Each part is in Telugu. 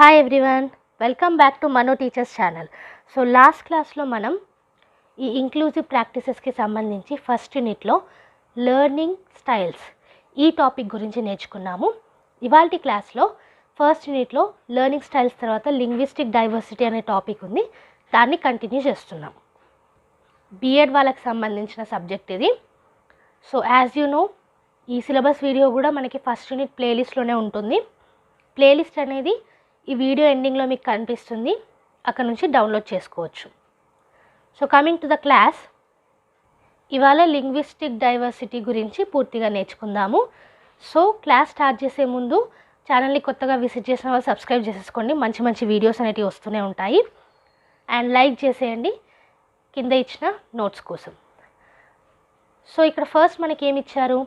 Hi everyone, welcome back to Manu teachers channel. So last క్లాస్లో మనం ఈ ఇంక్లూజివ్ ప్రాక్టీసెస్కి సంబంధించి ఫస్ట్ యూనిట్లో లెర్నింగ్ స్టైల్స్ ఈ టాపిక్ గురించి నేర్చుకున్నాము. ఇవాల్టి క్లాస్లో ఫస్ట్ యూనిట్లో లెర్నింగ్ స్టైల్స్ తర్వాత లింగ్విస్టిక్ డైవర్సిటీ అనే టాపిక్ ఉంది, దాన్ని కంటిన్యూ చేస్తున్నాం. బీఎడ్ వాళ్ళకి సంబంధించిన సబ్జెక్ట్ ఇది. సో యాజ్ యూ నో, ఈ సిలబస్ వీడియో కూడా మనకి ఫస్ట్ యూనిట్ ప్లేలిస్ట్లోనే ఉంటుంది. ప్లేలిస్ట్ అనేది ఈ వీడియో ఎండింగ్లో మీకు కనిపిస్తుంది, అక్కడ నుంచి డౌన్లోడ్ చేసుకోవచ్చు. So coming to the class, ఇవాళ లింగ్విస్టిక్ డైవర్సిటీ గురించి పూర్తిగా నేర్చుకుందాము. సో క్లాస్ స్టార్ట్ చేసే ముందు ఛానల్ని కొత్తగా విజిట్ చేసిన వాళ్ళు సబ్స్క్రైబ్ చేసేసుకోండి, మంచి మంచి వీడియోస్ అనేవి వస్తూనే ఉంటాయి. అండ్ లైక్ చేసేయండి కింద ఇచ్చిన నోట్స్ కోసం. సో ఇక్కడ ఫస్ట్ మనకి ఏమి ఇచ్చారు,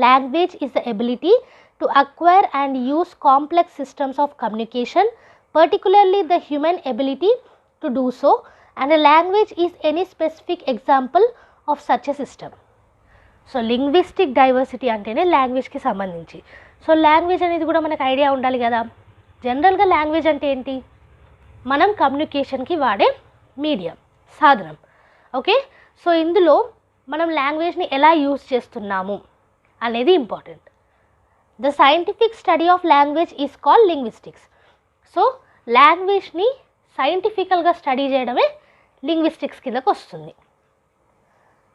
language is the ability to acquire and use complex systems of communication, particularly the human ability to do so, and a language is any specific example of such a system. So linguistic diversity అంటేనే లాంగ్వేజ్కి సంబంధించి. సో లాంగ్వేజ్ అనేది కూడా మనకు ఐడియా ఉండాలి కదా. జనరల్గా లాంగ్వేజ్ అంటే ఏంటి, మనం కమ్యూనికేషన్కి వాడే మీడియం, సాధనం. ఓకే, సో ఇందులో మనం లాంగ్వేజ్ని ఎలా యూజ్ చేస్తున్నాము అనేది important. The scientific study of language is called linguistics. So లాంగ్వేజ్ని సైంటిఫికల్గా స్టడీ చేయడమే లింగ్విస్టిక్స్ కిందకు వస్తుంది.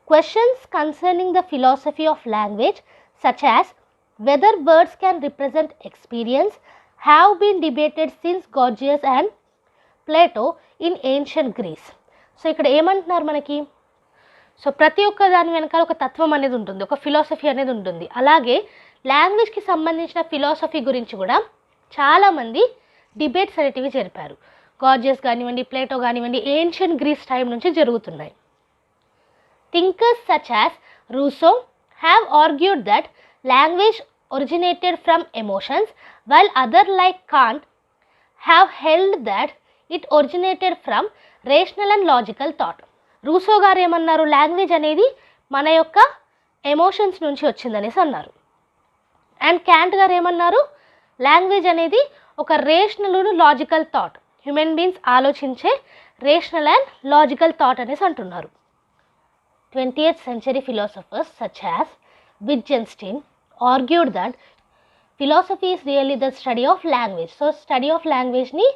Questions concerning the philosophy of language such as whether words can represent experience have been debated since Gorgias and Plato in ancient Greece. So ఇక్కడ ఏమంటున్నారు మనకి, సో ప్రతి ఒక్క దాని వెనకాల ఒక తత్వం అనేది ఉంటుంది, ఒక ఫిలాసఫీ అనేది ఉంటుంది. అలాగే లాంగ్వేజ్కి సంబంధించిన ఫిలాసఫీ గురించి కూడా చాలామంది డిబేట్స్ అనేటివి జరిపారు. గార్జియస్ కానివ్వండి, ప్లేటో కానివ్వండి, ఏన్షియంట్ గ్రీస్ టైం నుంచి జరుగుతున్నాయి. Thinkers such as Russo have argued that language originated from emotions, while other like can't have held that it originated from rational and logical thought. Russo గారు ఏమన్నారు, లాంగ్వేజ్ అనేది మన యొక్క ఎమోషన్స్ నుంచి వచ్చిందనేసి అన్నారు. అండ్ క్యాంట్ గారు ఏమన్నారు, లాంగ్వేజ్ అనేది ఒక rational logical thought, human beings ఆలోచించే రేషనల్ అండ్ లాజికల్ థాట్ అనేసి అంటున్నారు. 20th century philosophers such as Wittgenstein argued that philosophy is really the study of language. So study of లాంగ్వేజ్ని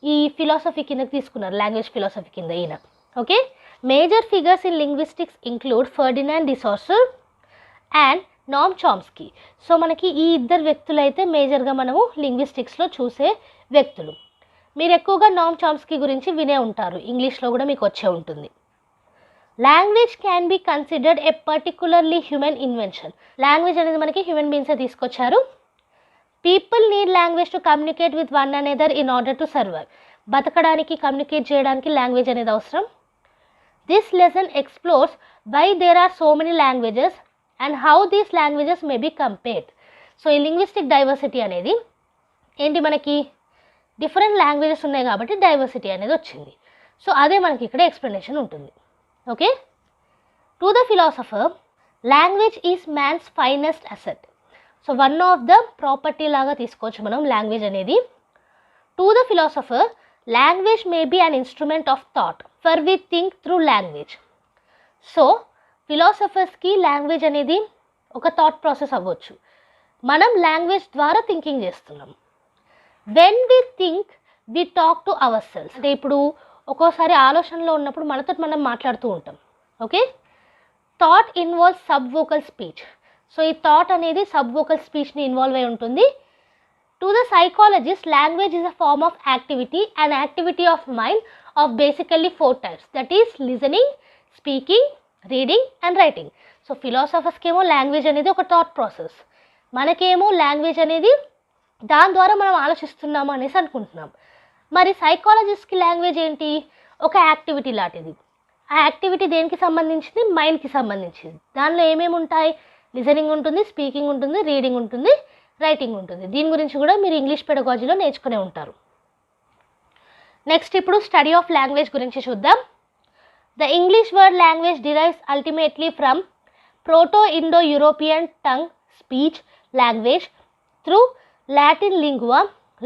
ఈ ఫిలాసఫీ కిందకి తీసుకున్నారు, లాంగ్వేజ్ ఫిలాసఫీ కింద ఈయన. Okay, major figures in linguistics include Ferdinand de Saussure and Noam Chomsky. So మనకి ఈ ఇద్దరు వ్యక్తులు అయితే మేజర్గా మనము లింగ్విస్టిక్స్లో చూసే వ్యక్తులు. మీరు ఎక్కువగా నామ్ చామ్స్కీ గురించి వినే ఉంటారు, ఇంగ్లీష్లో కూడా మీకు వచ్చే ఉంటుంది. Language can be considered a particularly human invention. Language అనేది మనకి హ్యూమన్ బీయింగ్సే తీసుకొచ్చారు. People need language to communicate with one another in order to survive. బతకడానికి, కమ్యూనికేట్ చేయడానికి లాంగ్వేజ్ అనేది అవసరం. This lesson explores why there are so many languages and how these languages may be compared. So ఈ లింగ్విస్టిక్ డైవర్సిటీ అనేది ఏంటి, మనకి డిఫరెంట్ లాంగ్వేజెస్ ఉన్నాయి కాబట్టి డైవర్సిటీ అనేది వచ్చింది. సో అదే మనకి ఇక్కడ ఎక్స్ప్లెనేషన్ ఉంటుంది. Okay, to the philosopher language is man's finest asset. So one of the property లాగా తీసుకోవచ్చు మనం లాంగ్వేజ్ అనేది. To the philosopher language may be an instrument of thought for we think through language. So ఫిలాసఫర్స్కి లాంగ్వేజ్ అనేది ఒక థాట్ ప్రాసెస్ అవ్వచ్చు, మనం లాంగ్వేజ్ ద్వారా థింకింగ్ చేస్తున్నాం. When we think we talk to ourselves. అంటే ఇప్పుడు ఒక్కోసారి ఆలోచనలో ఉన్నప్పుడు మనతో మనం మాట్లాడుతూ ఉంటాం. Okay, thought involve sub vocal speech. So ఈ థాట్ అనేది సబ్ వోకల్ స్పీచ్ని ఇన్వాల్వ్ అయి ఉంటుంది. To the psychologist language is a form of activity and activity of mind of basically 4 types, that is listening, speaking, reading and writing. So ఫిలాసఫర్స్కి ఏమో లాంగ్వేజ్ అనేది ఒక థాట్ ప్రాసెస్, మనకేమో లాంగ్వేజ్ అనేది దాని ద్వారా మనం ఆలోచిస్తున్నాము అనేసి అనుకుంటున్నాం. మరి సైకాలజిస్ట్కి లాంగ్వేజ్ ఏంటి, ఒక యాక్టివిటీ లాంటిది. ఆ యాక్టివిటీ దేనికి సంబంధించింది, మైండ్కి సంబంధించింది. దానిలో ఏమేమి ఉంటాయి, లిజనింగ్ ఉంటుంది, స్పీకింగ్ ఉంటుంది, రీడింగ్ ఉంటుంది, రైటింగ్ ఉంటుంది. దీని గురించి కూడా మీరు ఇంగ్లీష్ పెడగాలజీలో నేర్చుకునే ఉంటారు. నెక్స్ట్ ఇప్పుడు స్టడీ ఆఫ్ లాంగ్వేజ్ గురించి చూద్దాం. The English word language derives ultimately from Proto-Indo-European tongue speech language through Latin lingua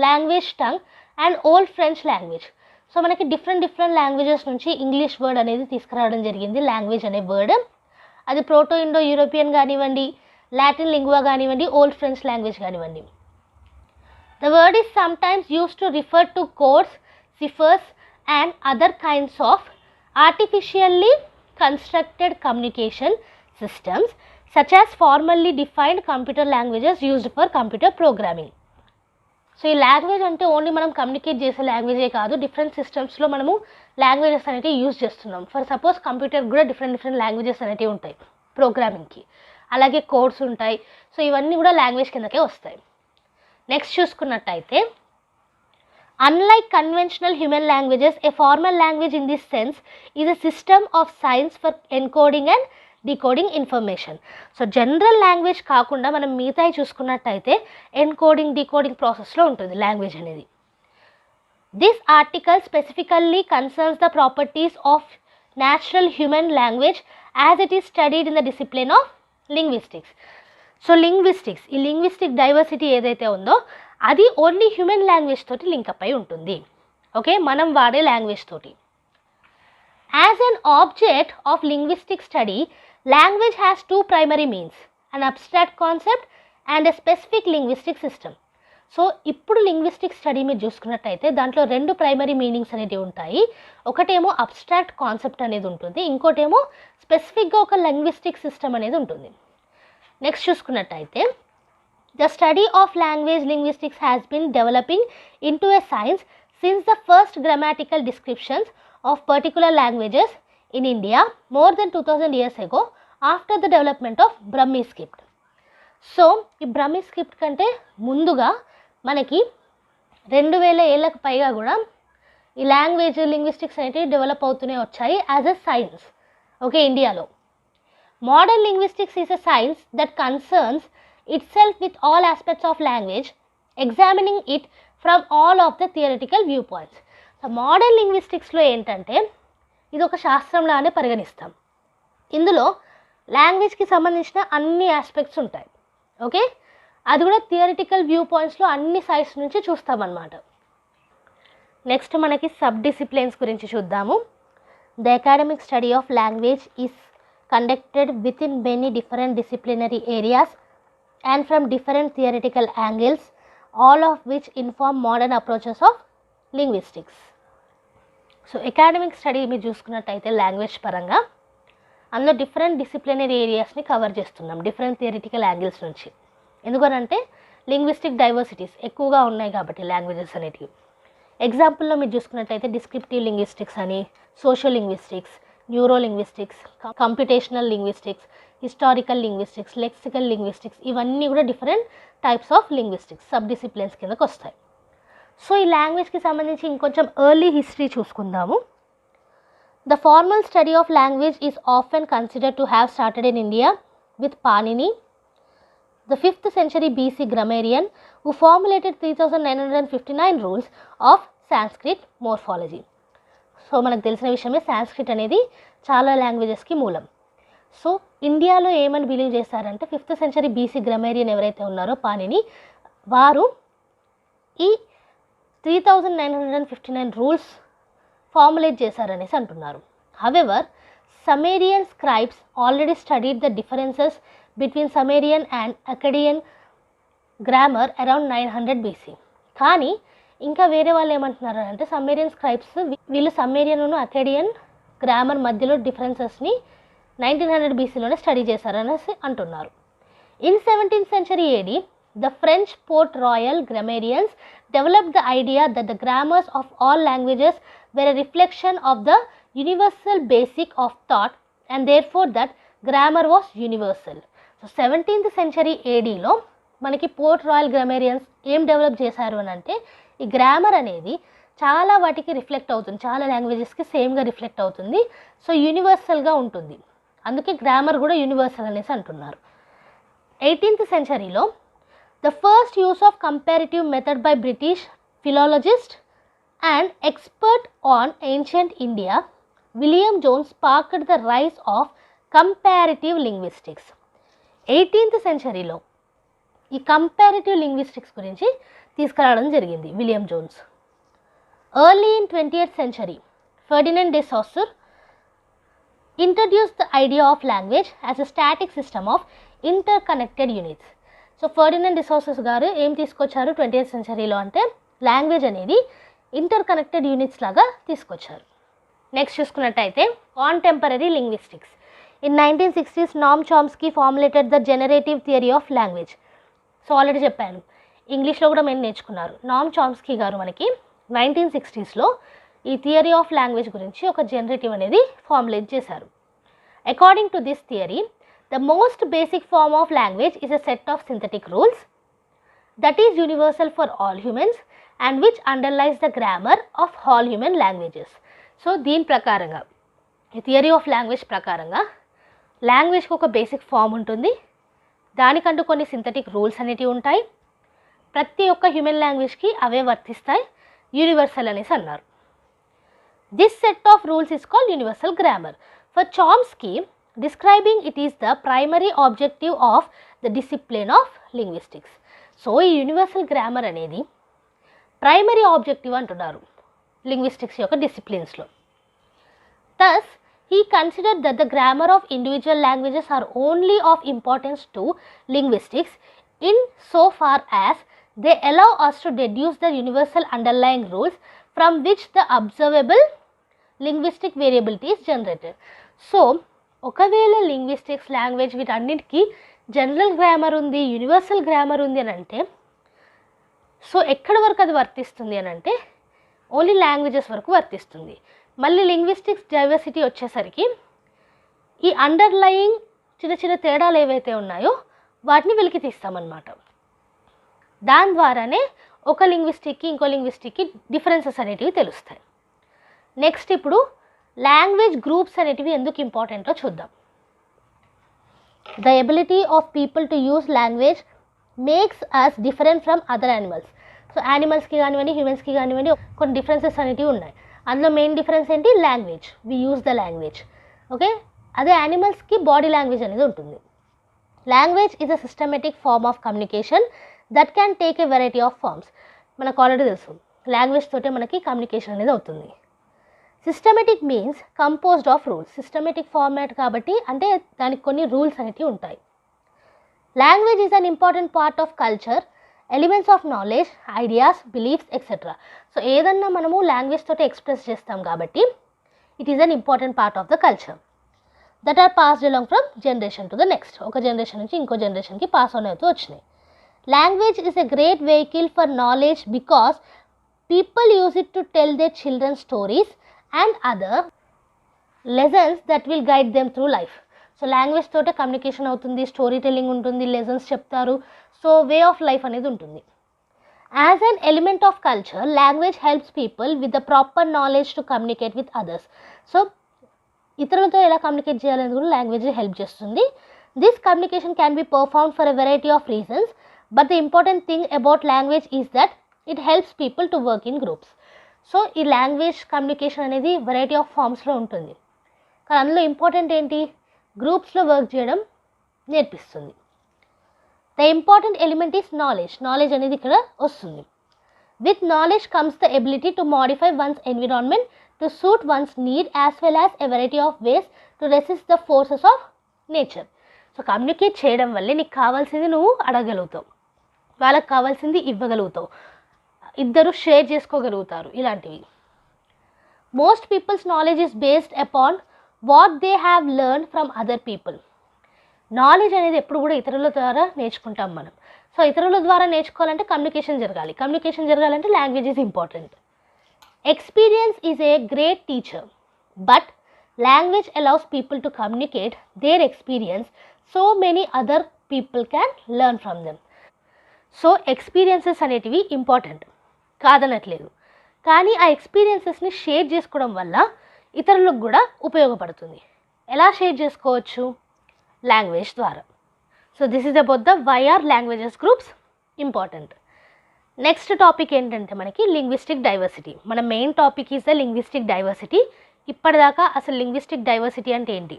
language tongue and old French language. So మనకి డిఫరెంట్ లాంగ్వేజెస్ నుంచి ఇంగ్లీష్ వర్డ్ అనేది తీసుకురావడం జరిగింది, లాంగ్వేజ్ అనే వర్డ్. అది ప్రోటో ఇండో యూరోపియన్ కానివ్వండి, లాటిన్ లింగ్వా కానివ్వండి, ఓల్డ్ ఫ్రెంచ్ లాంగ్వేజ్ కానివ్వండి. The word is sometimes used to refer to codes, ciphers and other kinds of artificially constructed communication systems such as formally defined computer languages used for computer programming. So ఈ లాంగ్వేజ్ అంటే ఓన్లీ మనం కమ్యూనికేట్ చేసే లాంగ్వేజే కాదు, డిఫరెంట్ సిస్టమ్స్లో మనము లాంగ్వేజెస్ అనేవి యూజ్ చేస్తున్నాం. ఫర్ సపోజ్ కంప్యూటర్ కూడా డిఫరెంట్ లాంగ్వేజెస్ అనేవి ఉంటాయి ప్రోగ్రామింగ్కి, అలాగే కోడ్స్ ఉంటాయి. సో ఇవన్నీ కూడా లాంగ్వేజ్ కిందకే వస్తాయి. నెక్స్ట్ చూసుకున్నట్టయితే, unlike conventional human languages, a formal language in this sense is a system of signs for encoding and decoding information. So general language కాకుండా మనం మిగతాయి చూసుకున్నట్టయితే ఎన్కోడింగ్ డీకోడింగ్ ప్రాసెస్లో ఉంటుంది లాంగ్వేజ్ అనేది. This article specifically concerns the properties of natural human language as it is studied in the discipline of linguistics. So linguistics, ఈ లింగ్విస్టిక్ డైవర్సిటీ ఏదైతే ఉందో అది ఓన్లీ హ్యూమన్ లాంగ్వేజ్ తోటి లింకప్ అయి ఉంటుంది. ఓకే, మనం వాడే లాంగ్వేజ్ తోటి. As an object of linguistic study, language has two primary means, an abstract concept and a specific linguistic system. So ఇప్పుడు లింగ్విస్టిక్ స్టడీ మీరు చూసుకున్నట్టయితే దాంట్లో రెండు ప్రైమరీ మీనింగ్స్ అనేవి ఉంటాయి. ఒకటేమో అబ్స్ట్రాక్ట్ కాన్సెప్ట్ అనేది ఉంటుంది, ఇంకోటేమో స్పెసిఫిక్గా ఒక లింగ్విస్టిక్ సిస్టమ్ అనేది ఉంటుంది. నెక్స్ట్ చూసుకున్నట్టయితే, the study of language linguistics has been developing into a science since the first grammatical descriptions of particular languages in India more than 2000 years ago after the development of Brahmi script. So ఈ బ్రహ్మీ స్క్రిప్ట్ కంటే ముందుగా మనకి 2000 ఏళ్ళకు పైగా కూడా ఈ లాంగ్వేజ్ లింగ్విస్టిక్స్ అనేవి డెవలప్ అవుతూనే వచ్చాయి యాజ్ ఎ సైన్స్. ఓకే, ఇండియాలో modern linguistics is a science that concerns itself with all aspects of language, examining it from all of the theoretical viewpoints. So modern linguistics లో ఏంటంటే ఇది ఒక శాస్త్రంలానే పరిగణిస్తాం. ఇందులో లాంగ్వేజ్కి సంబంధించిన అన్ని ఆస్పెక్ట్స్ ఉంటాయి. ఓకే, అది కూడా థియరిటికల్ వ్యూ పాయింట్స్లో అన్ని సైడ్స్ నుంచి చూస్తామన్నమాట. నెక్స్ట్ మనకి సబ్ డిసిప్లిన్స్ గురించి చూద్దాము. The academic study of language is conducted within many different disciplinary areas and from different theoretical angles, all of which inform modern approaches of linguistics. So academic study మీరు చూసుకున్నట్టయితే లాంగ్వేజ్ పరంగా అందులో డిఫరెంట్ డిసిప్లినరీ ఏరియాస్ని కవర్ చేస్తున్నాం డిఫరెంట్ థియరిటికల్ యాంగిల్స్ నుంచి. ఎందుకనంటే లింగ్విస్టిక్ డైవర్సిటీస్ ఎక్కువగా ఉన్నాయి కాబట్టి లాంగ్వేజెస్ అనేటివి. ఎగ్జాంపుల్లో మీరు చూసుకున్నట్టయితే డిస్క్రిప్టివ్ లింగ్విస్టిక్స్ అని, social linguistics, neuro linguistics, computational linguistics, historical linguistics, lexical linguistics, ఇవన్నీ కూడా different types of linguistics sub disciplines కిందకు వస్తాయి. సో ఈ లాంగ్వేజ్కి సంబంధించి ఇంకొంచెం ఎర్లీ హిస్టరీ చూసుకుందాము. The formal study of language is often considered to have started in India with Panini, the 5th century BC grammarian who formulated 3959 rules of Sanskrit morphology. So మనకు తెలిసిన విషయమే సాంస్క్రిట్ అనేది చాలా లాంగ్వేజెస్కి మూలం. సో ఇండియాలో ఏమని బిలీవ్ చేస్తారంటే 5th century BC గ్రామేరియన్ ఎవరైతే ఉన్నారో పాణిని, వారు ఈ 3959 రూల్స్ ఫార్ములేట్ చేశారనేసి అంటున్నారు. However Sumerian scribes already studied the differences between Sumerian and Akkadian grammar around 900 BC. కానీ ఇంకా వేరే వాళ్ళు ఏమంటున్నారు అంటే సమ్మేరియన్ స్క్రైబ్స్ వీళ్ళు సమ్మేరియన్ అకాడియన్ గ్రామర్ మధ్యలో డిఫరెన్సెస్ని 1900 BCలోనే స్టడీ చేశారనేసి అంటున్నారు. In 17th century AD, the French Port Royal grammarians developed the idea that the grammars of all languages were a reflection of the universal basic of thought and therefore that grammar was universal. So 17th century ADలో మనకి పోర్ట్ రాయల్ గ్రామేరియన్స్ ఏం డెవలప్ చేశారు అని అంటే ఈ గ్రామర్ అనేది చాలా వాటికి రిఫ్లెక్ట్ అవుతుంది, చాలా లాంగ్వేజెస్కి సేమ్గా రిఫ్లెక్ట్ అవుతుంది. సో యూనివర్సల్గా ఉంటుంది, అందుకే గ్రామర్ కూడా యూనివర్సల్ అనేసి అంటున్నారు. 18th centuryలో the first use of comparative method by British philologist and expert on ancient India William Jones sparked the rise of comparative linguistics. 18th centuryలో ఈ కంపారిటివ్ లింగ్విస్టిక్స్ గురించి తీసుకురావడం జరిగింది William Jones. Early in 20th century, Ferdinand de Saussure introduced the idea of language as a static system of interconnected units. So Ferdinand de Saussure గారు ఏం తీసుకొచ్చారు 20th centuryలో అంటే లాంగ్వేజ్ అనేది ఇంటర్ కనెక్టెడ్ యూనిట్స్ లాగా తీసుకొచ్చారు. నెక్స్ట్ చూసుకున్నట్టయితే contemporary linguistics. In 1960s Noam Chomsky formulated the generative theory of language. So already చెప్పాను, ఇంగ్లీష్లో కూడా మేము నేర్చుకున్నారు. నామ్ చామ్స్కీ గారు మనకి 1960sలో ఈ థియరీ ఆఫ్ లాంగ్వేజ్ గురించి ఒక జనరేటివ్ అనేది ఫార్ములేట్ చేశారు. According to this theory, the most basic form of language is a set of synthetic rules that is universal for all humans and which underlies the grammar of all human languages. So దీని ప్రకారంగా, ఈ థియరీ ఆఫ్ లాంగ్వేజ్ ప్రకారంగా లాంగ్వేజ్కి ఒక బేసిక్ ఫామ్ ఉంటుంది, దానికంటూ కొన్ని సింథటిక్ రూల్స్ అనేటివి ఉంటాయి, ప్రతి ఒక్క హ్యూమన్ లాంగ్వేజ్కి అవే వర్తిస్తాయి, యూనివర్సల్ అనేసి అన్నారు. This set of rules is called universal grammar. For Chomsky, describing it is the primary objective of the discipline of linguistics. So, ఈ యూనివర్సల్ గ్రామర్ అనేది ప్రైమరీ ఆబ్జెక్టివ్ అంటున్నారు లింగ్విస్టిక్స్ యొక్క డిసిప్లిన్స్లో. Thus, he considered that the grammar of individual languages are only of importance to linguistics in so far as they allow us to deduce the universal underlying rules from which the observable linguistic variability is generated. So ఒకవేళ లింగ్విస్టిక్స్, లాంగ్వేజ్ వీటన్నిటికీ జనరల్ గ్రామర్ ఉంది, యూనివర్సల్ గ్రామర్ ఉంది అని అంటే, సో ఎక్కడి వరకు అది వర్తిస్తుంది అని అంటే ఓన్లీ లాంగ్వేజెస్ వరకు వర్తిస్తుంది. మళ్ళీ లింగ్విస్టిక్స్ డైవర్సిటీ వచ్చేసరికి ఈ అండర్లయింగ్ చిన్న చిన్న తేడాలు ఏవైతే ఉన్నాయో వాటిని వెలికి తీస్తామన్నమాట. దాని ద్వారానే ఒక లింగ్విస్టిక్కి ఇంకో లింగ్విస్టిక్కి డిఫరెన్సెస్ అనేటివి తెలుస్తాయి. నెక్స్ట్ ఇప్పుడు లాంగ్వేజ్ గ్రూప్స్ అనేటివి ఎందుకు ఇంపార్టెంటో చూద్దాం. The ability of people to use language makes us different from other animals. So యానిమల్స్కి కానివ్వండి, హ్యూమన్స్కి కానివ్వండి కొన్ని డిఫరెన్సెస్ అనేటివి ఉన్నాయి. అందులో మెయిన్ డిఫరెన్స్ ఏంటి? Language. We use the language. Okay, అదే యానిమల్స్కి బాడీ లాంగ్వేజ్ అనేది ఉంటుంది. Language is a systematic form of communication that can take a variety of forms. మనకు ఆల్రెడీ తెలుసు లాంగ్వేజ్ తోటే మనకి కమ్యూనికేషన్ అనేది అవుతుంది. Systematic means composed of rules. Systematic format కాబట్టి అంటే దానికి కొన్ని రూల్స్ అనేవి ఉంటాయి. Language is an important part of culture, elements of knowledge, ideas, beliefs etcetera. So ఏదన్నా మనము లాంగ్వేజ్ తోటి ఎక్స్ప్రెస్ చేస్తాం కాబట్టి it is an important part of the culture that are passed along from generation to the next. ఒక జనరేషన్ నుంచి ఇంకో జనరేషన్కి పాస్ ఆన్ అవుతూ వచ్చినాయి. Language is a great vehicle for knowledge because people use it to tell their children stories and other lessons that will guide them through life. So language తోటే కమ్యూనికేషన్ అవుతుంది, స్టోరీ టెల్లింగ్ ఉంటుంది, లెసన్స్ చెప్తారు, సో వే ఆఫ్ లైఫ్ అనేది ఉంటుంది. As an element of culture, language helps people with the proper knowledge to communicate with others. So ఇతరులతో ఎలా కమ్యూనికేట్ చేయాలని కూడా లాంగ్వేజ్ హెల్ప్ చేస్తుంది. This communication can be performed for a variety of reasons, but the important thing about language is that it helps people to work in groups. So ఈ లాంగ్వేజ్ కమ్యూనికేషన్ అనేది వెరైటీ ఆఫ్ ఫార్మ్స్లో ఉంటుంది, కానీ అందులో ఇంపార్టెంట్ ఏంటి? గ్రూప్స్లో వర్క్ చేయడం నేర్పిస్తుంది. The important element is knowledge. Knowledge అనేది ఇక్కడ వస్తుంది. With knowledge comes the ability to modify once environment to suit once need as well as a variety of ways to resist the forces of nature. So communicate చేయడం వల్లే నీకు కావాల్సింది నువ్వు అడగలుగుతావు, వాళ్ళకి కావాల్సింది ఇవ్వగలుగుతావు, ఇద్దరు షేర్ చేసుకోగలుగుతారు. ఇలాంటివి most people's knowledge is based upon what they have learn from other people. Knowledge అనేది ఎప్పుడు కూడా ఇతరుల ద్వారా నేర్చుకుంటాం మనం. సో ఇతరుల ద్వారా నేర్చుకోవాలంటే కమ్యూనికేషన్ జరగాలి. కమ్యూనికేషన్ జరగాలంటే language is important. Experience is a great teacher, but language allows people to communicate their experience so many other people can learn from them. So experiences అనేటివి ఇంపార్టెంట్ కాదనట్లేదు, కానీ ఆ ఎక్స్పీరియన్సెస్ని షేర్ చేసుకోవడం వల్ల ఇతరులకు కూడా ఉపయోగపడుతుంది. ఎలా షేర్ చేసుకోవచ్చు? లాంగ్వేజ్ ద్వారా. So this is about the why are languages groups important. Next topic ఏంటంటే మనకి లింగ్విస్టిక్ డైవర్సిటీ. మన main topic is the linguistic diversity. ఇప్పటిదాకా అసలు లింగ్విస్టిక్ డైవర్సిటీ అంటే ఏంటి?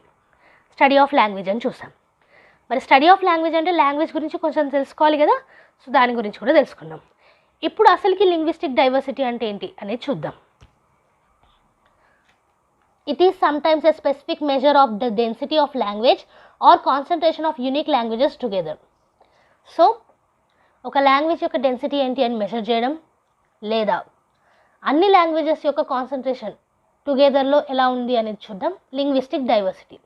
స్టడీ ఆఫ్ లాంగ్వేజ్ అని చూసాం. మరి స్టడీ ఆఫ్ లాంగ్వేజ్ అంటే లాంగ్వేజ్ గురించి కొంచెం తెలుసుకోవాలి కదా, సో దాని గురించి కూడా తెలుసుకున్నాం. ఇప్పుడు అసలుకి లింగ్విస్టిక్ డైవర్సిటీ అంటే ఏంటి అనేది చూద్దాం. It is sometimes a specific measure of the density of language or concentration of unique languages together. So ఒక లాంగ్వేజ్ యొక్క డెన్సిటీ ఏంటి అని మెజర్ చేయడం, లేదా అన్ని లాంగ్వేజెస్ యొక్క కాన్సన్ట్రేషన్ టుగెదర్లో ఎలా ఉంది అనేది చూద్దాం. Linguistic diversity.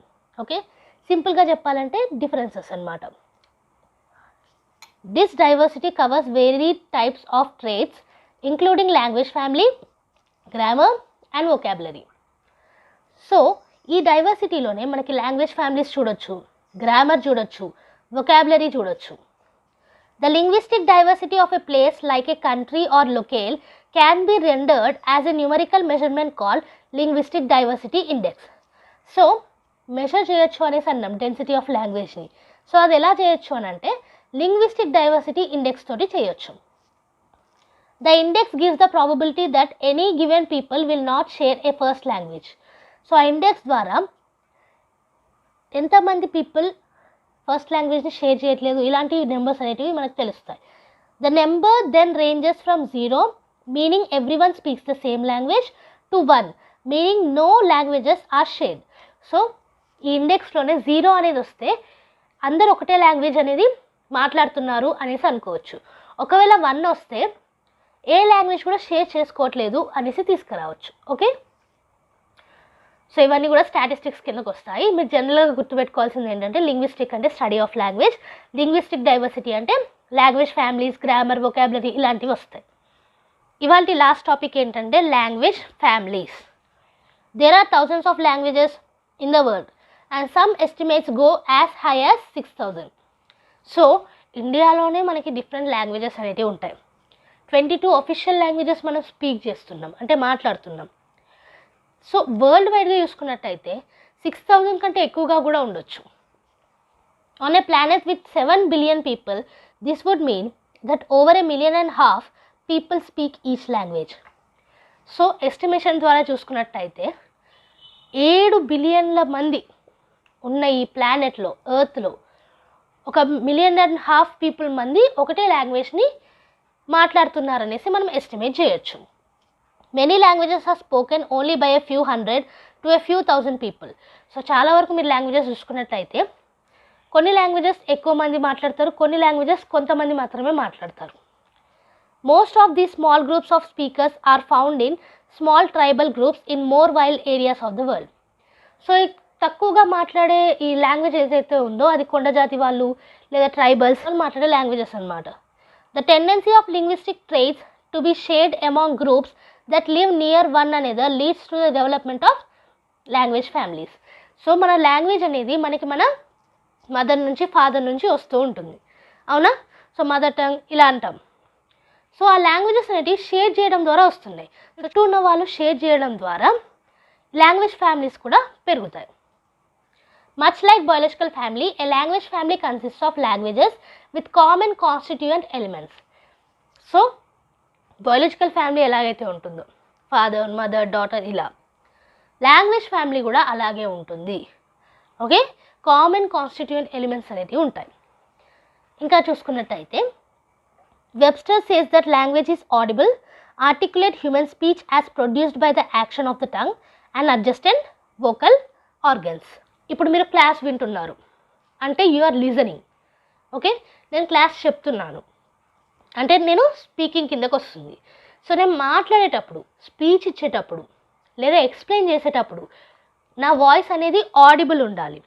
ఓకే, సింపుల్గా చెప్పాలంటే డిఫరెన్సెస్ అన్నమాట. This diversity covers varied types of traits including language family, grammar and vocabulary. So ఈ డైవర్సిటీలోనే మనకి లాంగ్వేజ్ ఫ్యామిలీస్ చూడొచ్చు, గ్రామర్ చూడొచ్చు, వొకాబులరీ చూడొచ్చు. The linguistic diversity of a place like a country or locale can be rendered as a numerical measurement called linguistic diversity index. So measure చేయొచ్చు అనేసి అన్నాం డెన్సిటీ ఆఫ్ లాంగ్వేజ్ని. సో అది ఎలా చేయొచ్చు అని అంటే లింగ్విస్టిక్ డైవర్సిటీ ఇండెక్స్ తోటి చేయొచ్చు. The index gives the probability that any given people will not share a first language. So ఆ ఇండెక్స్ ద్వారా ఎంతమంది పీపుల్ ఫస్ట్ లాంగ్వేజ్ని షేర్ చేయట్లేదు ఇలాంటి నెంబర్స్ అనేటివి మనకు తెలుస్తాయి. The number then ranges from 0 meaning everyone speaks the same language to 1 meaning no languages are shared. So ఈ ఇండెక్స్లోనే 0 అనేది వస్తే అందరు ఒకటే లాంగ్వేజ్ అనేది మాట్లాడుతున్నారు అనేసి అనుకోవచ్చు. ఒకవేళ 1 వస్తే ఏ లాంగ్వేజ్ కూడా షేర్ చేసుకోవట్లేదు అనేసి తీసుకురావచ్చు. ఓకే, సో ఇవన్నీ కూడా స్టాటిస్టిక్స్ కిందకు వస్తాయి. మీరు జనరల్గా గుర్తుపెట్టుకోవాల్సింది ఏంటంటే లింగ్విస్టిక్ అంటే study of language, linguistic diversity అంటే లాంగ్వేజ్ ఫ్యామిలీస్, గ్రామర్, వొకాబులరీ ఇలాంటివి వస్తాయి. ఇవాళ లాస్ట్ టాపిక్ ఏంటంటే language families. There are thousands of languages in the world and some estimates go as high as 6,000. So ఇండియాలోనే మనకి డిఫరెంట్ లాంగ్వేజెస్ అనేవి ఉంటాయి. 22 అఫీషియల్ లాంగ్వేజెస్ మనం స్పీక్ చేస్తున్నాం అంటే మాట్లాడుతున్నాం. సో వరల్డ్ వైడ్గా చూసుకున్నట్టయితే 6,000 కంటే ఎక్కువగా కూడా ఉండొచ్చు. On a planet with 7 billion people this would mean that over 1.5 million people speak each language. So estimation ద్వారా చూసుకున్నట్టయితే 7 బిలియన్ల మంది ఉన్న ఈ ప్లానెట్లో ఎర్త్లో 1.5 million పీపుల్ మంది ఒకటే లాంగ్వేజ్ని మాట్లాడుతున్నారనేసి మనం ఎస్టిమేట్ చేయొచ్చు. Many languages are spoken only by a few hundred to a few thousand people. So చాలా వరకు మీరు లాంగ్వేజెస్ చూసుకున్నట్లయితే కొన్ని లాంగ్వేజెస్ ఎక్కువ మంది మాట్లాడతారు, కొన్ని లాంగ్వేజెస్ కొంతమంది మాత్రమే మాట్లాడతారు. Most of the small groups of speakers are found in small tribal groups in more wild areas of the world. So తక్కువగా మాట్లాడే ఈ లాంగ్వేజ్ ఏదైతే ఉందో అది కొండ జాతి వాళ్ళు లేదా ట్రైబల్స్ వాళ్ళు మాట్లాడే లాంగ్వేజెస్ అన్నమాట. The tendency of linguistic traits to be shared among groups that live near one another leads to the development of language families. So మన లాంగ్వేజ్ అనేది మనకి మన మదర్ నుంచి ఫాదర్ నుంచి వస్తూ ఉంటుంది, అవునా? సో మదర్ టంగ్ ఇలా అంటాం. సో ఆ లాంగ్వేజెస్ అనేవి షేర్ చేయడం ద్వారా వస్తున్నాయి. చుట్టూ ఉన్న వాళ్ళు షేర్ చేయడం ద్వారా లాంగ్వేజ్ ఫ్యామిలీస్ కూడా పెరుగుతాయి. Much like biological family, A language family consist of languages with common constituent elements. So biological family ఎలాగైతే ఉంటుందో ఫాదర్, మదర్, డాటర్ ఇలా లాంగ్వేజ్ ఫ్యామిలీ కూడా అలాగే ఉంటుంది. ఓకే, కామన్ కాన్స్టిట్యూయెంట్ ఎలిమెంట్స్ అనేవి ఉంటాయి. ఇంకా చూసుకున్నట్టయితే Webster says that language is audible, articulate human speech as produced by the action of the tongue and అడ్జస్టెంట్ vocal organs. ఇప్పుడు మీరు క్లాస్ వింటున్నారు అంటే యు ఆర్ లిజనింగ్. ఓకే, నేను క్లాస్ చెప్తున్నాను అంటే నేను స్పీకింగ్ కిందకు వస్తుంది. సో నేను మాట్లాడేటప్పుడు, స్పీచ్ ఇచ్చేటప్పుడు లేదా ఎక్స్ప్లెయిన్ చేసేటప్పుడు నా వాయిస్ అనేది ఆడిబుల్ ఉండాలి,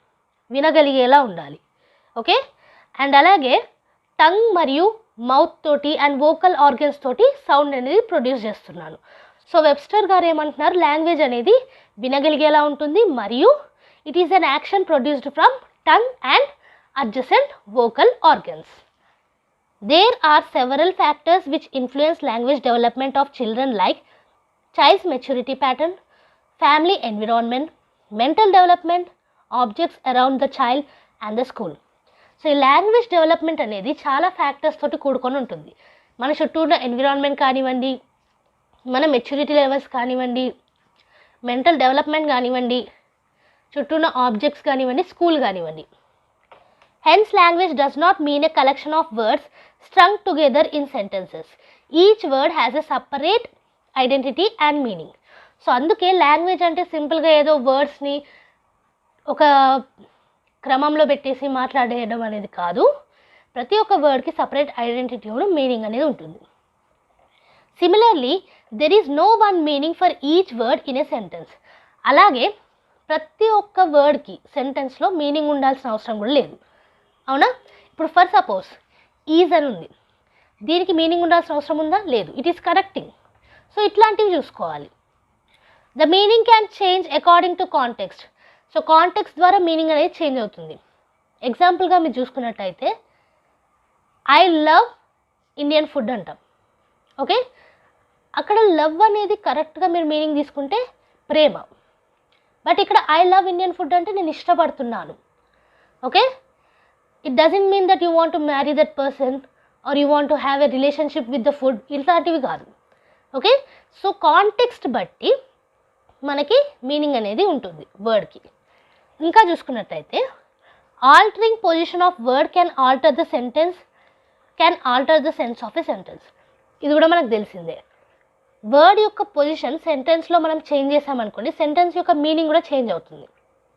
వినగలిగేలా ఉండాలి. ఓకే, అండ్ అలాగే టంగ్ మరియు మౌత్ తోటి అండ్ వోకల్ ఆర్గన్స్ తోటి సౌండ్ అనేది ప్రొడ్యూస్ చేస్తున్నాను. సో వెబ్స్టర్ గారు ఏమంటున్నారు, లాంగ్వేజ్ అనేది వినగలిగేలా ఉంటుంది మరియు it is an action produced from tongue and adjacent vocal organs. There are several factors which influence language development of children like child's maturity pattern, family environment, mental development, objects around the child and the school. So ఈ లాంగ్వేజ్ డెవలప్మెంట్ అనేది చాలా ఫ్యాక్టర్స్ తోటి కూడుకొని ఉంటుంది. మన చుట్టూ ఉన్న ఎన్విరాన్మెంట్ కానివ్వండి, మన మెచ్యూరిటీ లెవెల్స్ కానివ్వండి, మెంటల్ డెవలప్మెంట్ కానివ్వండి, చుట్టూ ఉన్న ఆబ్జెక్ట్స్ కానివ్వండి, స్కూల్ కానివ్వండి. Hence language does not mean a collection of words strung together in sentences. Each word has a separate identity and meaning. So అందుకే లాంగ్వేజ్ అంటే సింపుల్గా ఏదో వర్డ్స్ని ఒక క్రమంలో పెట్టేసి మాట్లాడేయడం అనేది కాదు. ప్రతి ఒక్క వర్డ్కి సపరేట్ ఐడెంటిటీ మీనింగ్ అనేది ఉంటుంది. Similarly there is no one meaning for each word in a sentence. అలాగే ప్రతి ఒక్క వర్డ్కి సెంటెన్స్లో మీనింగ్ ఉండాల్సిన అవసరం కూడా లేదు. అవునా? ఇప్పుడు ఫర్ సపోజ్ ఈజ్ అని ఉంది, దీనికి మీనింగ్ ఉండాల్సిన అవసరం ఉందా? లేదు. It is correcting. సో ఇట్లాంటివి చూసుకోవాలి. The meaning can change according to context. So context ద్వారా మీనింగ్ అనేది చేంజ్ అవుతుంది. ఎగ్జాంపుల్గా మీరు చూసుకున్నట్టయితే ఐ లవ్ ఇండియన్ ఫుడ్ అంటాం. ఓకే, అక్కడ లవ్ అనేది కరెక్ట్గా మీరు మీనింగ్ తీసుకుంటే ప్రేమ. బట్ ఇక్కడ ఐ లవ్ ఇండియన్ ఫుడ్ అంటే నేను ఇష్టపడుతున్నాను. Okay, it doesn't mean that you want to marry that person are you want to have a relationship with the food, ఇలాంటివి కాదు. ఓకే, సో కాంటెక్స్ట్ బట్టి మనకి మీనింగ్ అనేది ఉంటుంది వర్డ్కి. ఇంకా చూసుకున్నట్టయితే altering position of word can alter the sentence, can alter the sense of a sentence. ఇది కూడా మనకు తెలిసిందే. వర్డ్ యొక్క పొజిషన్ సెంటెన్స్లో మనం చేంజ్ చేసామనుకోండి, సెంటెన్స్ యొక్క మీనింగ్ కూడా చేంజ్ అవుతుంది.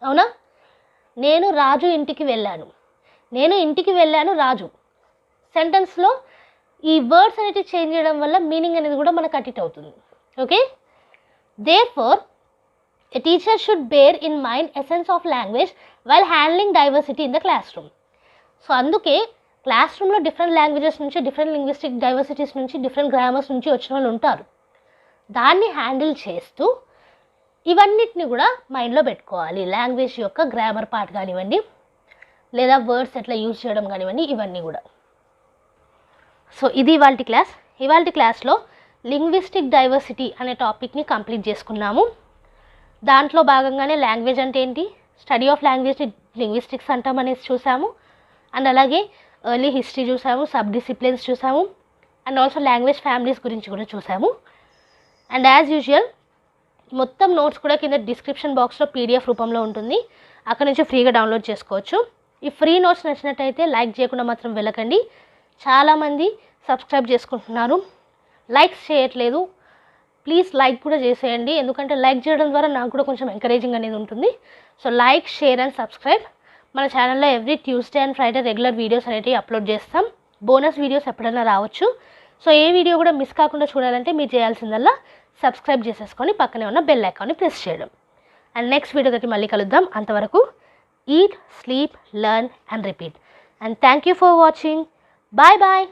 అవునా? నేను రాజు ఇంటికి వెళ్ళాను, నేను ఇంటికి వెళ్ళాను రాజు. సెంటెన్స్లో ఈ వర్డ్స్ అనేవి చేంజ్ చేయడం వల్ల మీనింగ్ అనేది కూడా మనకు అటిట్ అవుతుంది. Okay, therefore a teacher should bear in mind essence of language while handling diversity in the classroom. So అందుకే క్లాస్ రూమ్లో డిఫరెంట్ లాంగ్వేజెస్ నుంచి, డిఫరెంట్ లింగ్విస్టిక్ డైవర్సిటీస్ నుంచి, డిఫరెంట్ గ్రామర్స్ నుంచి వచ్చిన వాళ్ళు ఉంటారు. దాన్ని హ్యాండిల్ చేస్తూ ఇవన్నిటిని కూడా మైండ్లో పెట్టుకోవాలి. లాంగ్వేజ్ యొక్క గ్రామర్ పార్ట్ కానివ్వండి, లేదా వర్డ్స్ ఎట్లా యూజ్ చేయడం కానివ్వండి, ఇవన్నీ కూడా. సో ఇది ఇవాళ క్లాస్లో లింగ్విస్టిక్ డైవర్సిటీ అనే టాపిక్ని కంప్లీట్ చేసుకున్నాము. దాంట్లో భాగంగానే లాంగ్వేజ్ అంటే ఏంటి, స్టడీ ఆఫ్ లాంగ్వేజ్ లింగ్విస్టిక్స్ అంటాం అనేసి చూసాము. అండ్ అలాగే ఎర్లీ హిస్టరీ చూసాము, సబ్ డిసిప్లిన్స్ చూసాము, అండ్ ఆల్సో లాంగ్వేజ్ ఫ్యామిలీస్ గురించి కూడా చూసాము. అండ్ యాజ్ యూజువల్ మొత్తం నోట్స్ కూడా కింద డిస్క్రిప్షన్ బాక్స్లో పీడిఎఫ్ రూపంలో ఉంటుంది, అక్కడ నుంచి ఫ్రీగా డౌన్లోడ్ చేసుకోవచ్చు. ఈ ఫ్రీ నోట్స్ నచ్చినట్టయితే లైక్ చేయకుండా మాత్రం వెళ్ళకండి. చాలామంది సబ్స్క్రైబ్ చేసుకుంటున్నారు, లైక్స్ చేయట్లేదు. ప్లీజ్ లైక్ కూడా చేసేయండి, ఎందుకంటే లైక్ చేయడం ద్వారా నాకు కూడా కొంచెం ఎంకరేజింగ్ అనేది ఉంటుంది. So like, share and subscribe. మన ఛానల్లో every Tuesday and Friday regular videos అనేవి అప్లోడ్ చేస్తాం. బోనస్ వీడియోస్ ఎప్పుడైనా రావచ్చు. సో ఏ వీడియో కూడా మిస్ కాకుండా చూడాలంటే మీరు చేయాల్సిందల్లా సబ్స్క్రైబ్ చేసేసుకొని పక్కనే ఉన్న బెల్ ఐకాన్ని ప్రెస్ చేయడం. అండ్ నెక్స్ట్ వీడియో తోటి మళ్ళీ కలుద్దాం. అంతవరకు eat, sleep, learn and repeat. And thank you for watching. Bye bye.